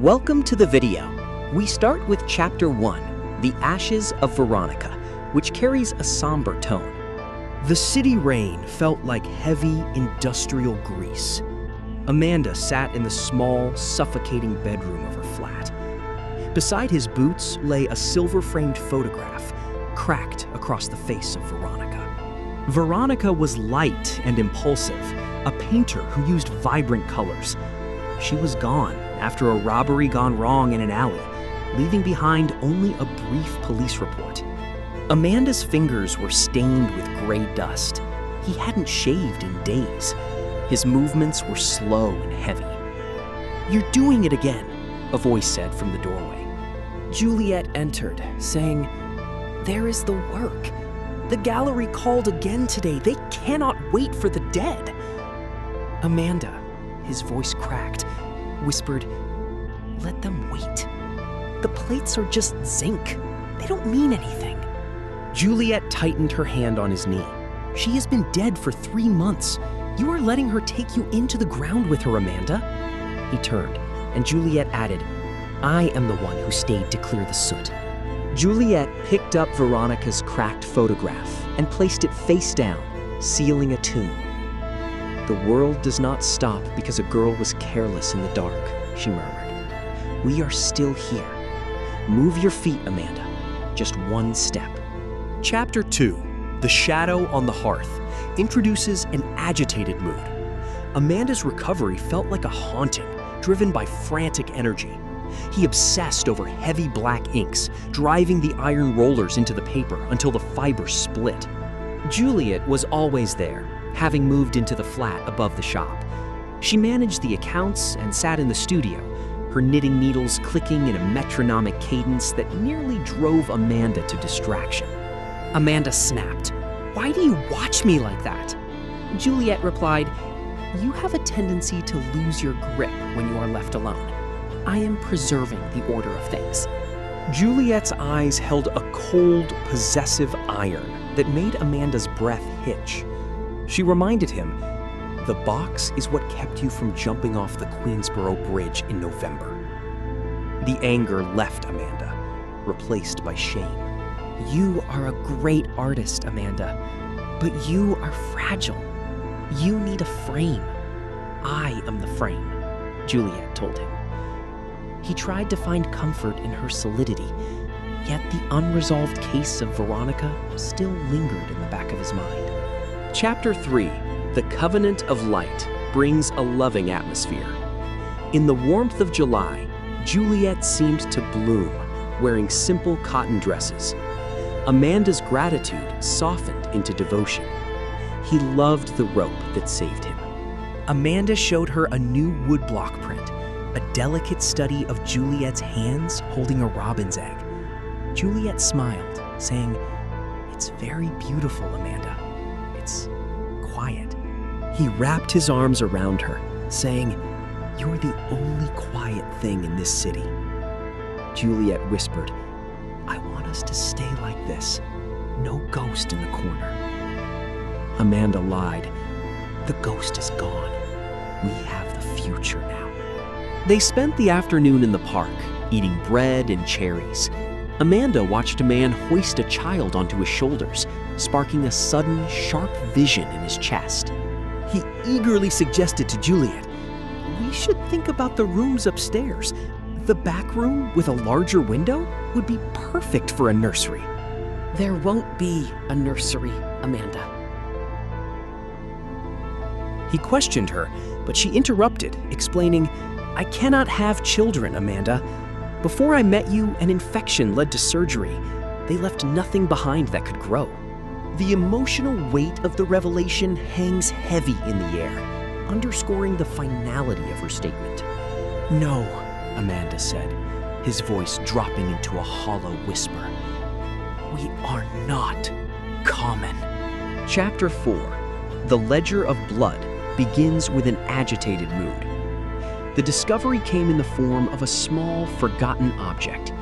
Welcome to the video. We start with Chapter 1, The Ashes of Veronica, which carries a somber tone. The city rain felt like heavy industrial grease. Amanda sat in the small, suffocating bedroom of her flat. Beside his boots lay a silver-framed photograph, cracked across the face of Veronica. Veronica was light and impulsive, a painter who used vibrant colors. She was gone after a robbery gone wrong in an alley, leaving behind only a brief police report. Amanda's fingers were stained with gray dust. He hadn't shaved in days. His movements were slow and heavy. "You're doing it again," a voice said from the doorway. Juliet entered, saying, "There is the work. The gallery called again today. They cannot wait for the dead." Amanda, his voice cracked, whispered, "Let them wait. The plates are just zinc. They don't mean anything." Juliet tightened her hand on his knee. "She has been dead for 3 months. You are letting her take you into the ground with her, Amanda." He turned, and Juliet added, "I am the one who stayed to clear the soot." Juliet picked up Veronica's cracked photograph and placed it face down, sealing a tomb. "The world does not stop because a girl was careless in the dark," she murmured. "We are still here. Move your feet, Amanda. Just one step." Chapter 2, The Shadow on the Hearth, introduces an agitated mood. Amanda's recovery felt like a haunting, driven by frantic energy. He obsessed over heavy black inks, driving the iron rollers into the paper until the fibers split. Juliet was always there, having moved into the flat above the shop. She managed the accounts and sat in the studio, her knitting needles clicking in a metronomic cadence that nearly drove Amanda to distraction. Amanda snapped, "Why do you watch me like that?" Juliet replied, "You have a tendency to lose your grip when you are left alone. I am preserving the order of things." Juliet's eyes held a cold, possessive iron that made Amanda's breath hitch. She reminded him, "The box is what kept you from jumping off the Queensboro Bridge in November." The anger left Amanda, replaced by shame. "You are a great artist, Amanda, but you are fragile. You need a frame. I am the frame," Juliet told him. He tried to find comfort in her solidity, yet the unresolved case of Veronica still lingered in the back of his mind. Chapter 3, The Covenant of Light, brings a loving atmosphere. In the warmth of July, Juliet seemed to bloom, wearing simple cotton dresses. Amanda's gratitude softened into devotion. He loved the rope that saved him. Amanda showed her a new woodblock print, a delicate study of Juliet's hands holding a robin's egg. Juliet smiled, saying, "It's very beautiful, Amanda. It's quiet." He wrapped his arms around her, saying, "You're the only quiet thing in this city." Juliet whispered, "I want us to stay like this. No ghost in the corner." Amanda lied, "The ghost is gone. We have the future now." They spent the afternoon in the park, eating bread and cherries. Amanda watched a man hoist a child onto his shoulders, sparking a sudden, sharp vision in his chest. He eagerly suggested to Juliet, "We should think about the rooms upstairs. The back room with a larger window would be perfect for a nursery." "There won't be a nursery, Amanda." He questioned her, but she interrupted, explaining, "I cannot have children, Amanda. Before I met you, an infection led to surgery. They left nothing behind that could grow." The emotional weight of the revelation hangs heavy in the air, underscoring the finality of her statement. "No," Amanda said, his voice dropping into a hollow whisper. "We are not common." Chapter 4, The Ledger of Blood, begins with an agitated mood. The discovery came in the form of a small, forgotten object.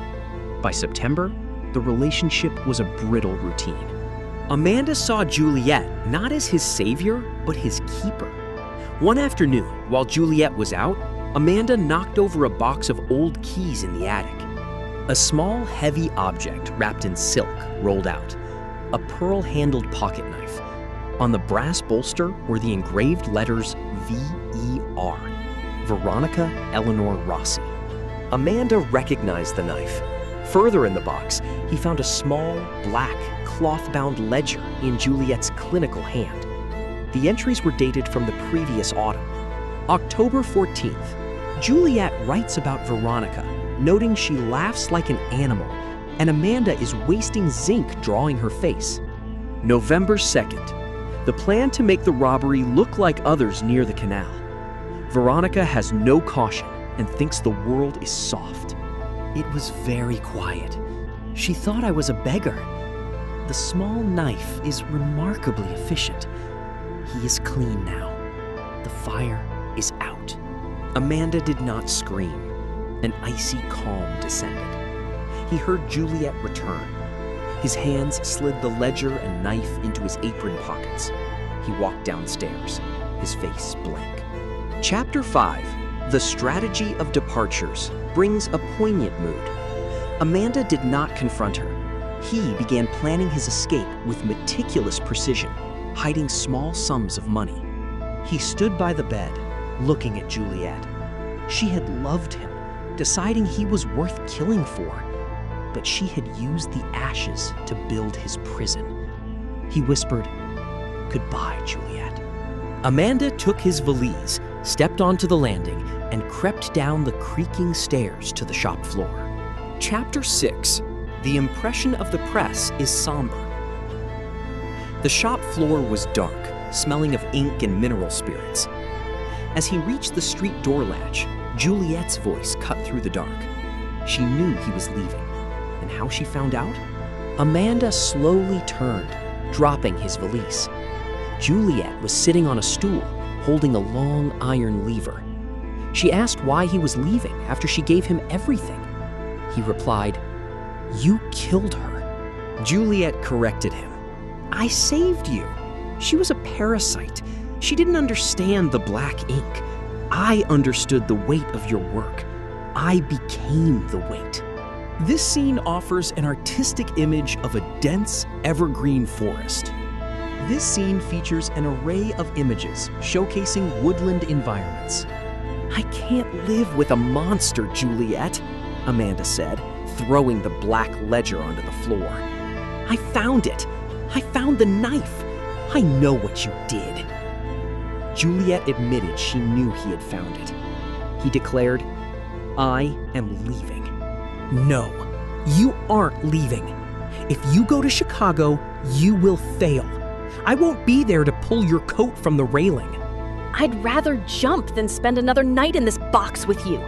By September, the relationship was a brittle routine. Amanda saw Juliet not as his savior, but his keeper. One afternoon, while Juliet was out, Amanda knocked over a box of old keys in the attic. A small, heavy object wrapped in silk rolled out, a pearl-handled pocket knife. On the brass bolster were the engraved letters V-E-R, Veronica Eleanor Rossi. Amanda recognized the knife. Further in the box, he found a small, black, cloth-bound ledger in Juliet's clinical hand. The entries were dated from the previous autumn. October 14th, Juliet writes about Veronica, noting she laughs like an animal, and Amanda is wasting zinc drawing her face. November 2nd, the plan to make the robbery look like others near the canal. Veronica has no caution and thinks the world is soft. It was very quiet. She thought I was a beggar. The small knife is remarkably efficient. He is clean now. The fire is out. Amanda did not scream. An icy calm descended. He heard Juliet return. His hands slid the ledger and knife into his apron pockets. He walked downstairs, his face blank. Chapter 5, The Strategy of Departures, brings a poignant mood. Amanda did not confront her. He began planning his escape with meticulous precision, hiding small sums of money. He stood by the bed, looking at Juliet. She had loved him, deciding he was worth killing for, but she had used the ashes to build his prison. He whispered, "Goodbye, Juliet." Amanda took his valise, stepped onto the landing, and crept down the creaking stairs to the shop floor. Chapter 6, The Impression of the Press is Somber. The shop floor was dark, smelling of ink and mineral spirits. As he reached the street door latch, Juliet's voice cut through the dark. She knew he was leaving. And how she found out? Amanda slowly turned, dropping his valise. Juliet was sitting on a stool, holding a long iron lever. She asked why he was leaving after she gave him everything. He replied, "You killed her." Juliet corrected him. "I saved you. She was a parasite. She didn't understand the black ink. I understood the weight of your work. I became the weight." This scene offers an artistic image of a dense, evergreen forest. This scene features an array of images showcasing woodland environments. "I can't live with a monster, Juliet," Amanda said, throwing the black ledger onto the floor. "I found it. I found the knife. I know what you did." Juliet admitted she knew he had found it. He declared, "I am leaving." "No, you aren't leaving. If you go to Chicago, you will fail. I won't be there to pull your coat from the railing." "I'd rather jump than spend another night in this box with you,"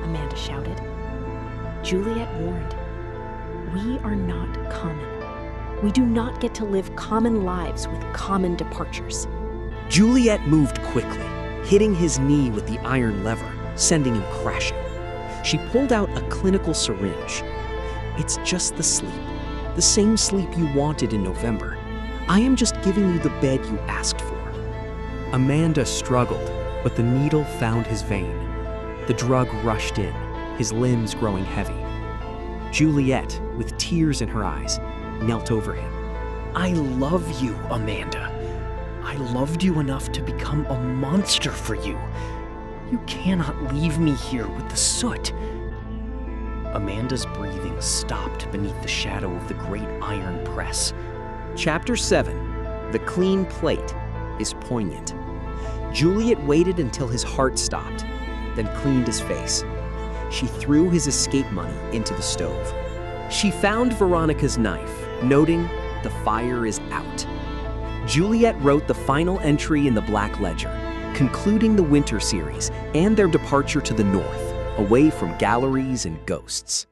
Amanda shouted. Juliet warned, "We are not common. We do not get to live common lives with common departures." Juliet moved quickly, hitting his knee with the iron lever, sending him crashing. She pulled out a clinical syringe. "It's just the sleep, the same sleep you wanted in November. I am just giving you the bed you asked for." Amanda struggled, but the needle found his vein. The drug rushed in, his limbs growing heavy. Juliet, with tears in her eyes, knelt over him. "I love you, Amanda. I loved you enough to become a monster for you. You cannot leave me here with the soot." Amanda's breathing stopped beneath the shadow of the great iron press. Chapter 7, The Clean Plate, is poignant. Juliet waited until his heart stopped, then cleaned his face. She threw his escape money into the stove. She found Veronica's knife, noting, "The fire is out." Juliet wrote the final entry in the Black Ledger, concluding the winter series and their departure to the north, away from galleries and ghosts.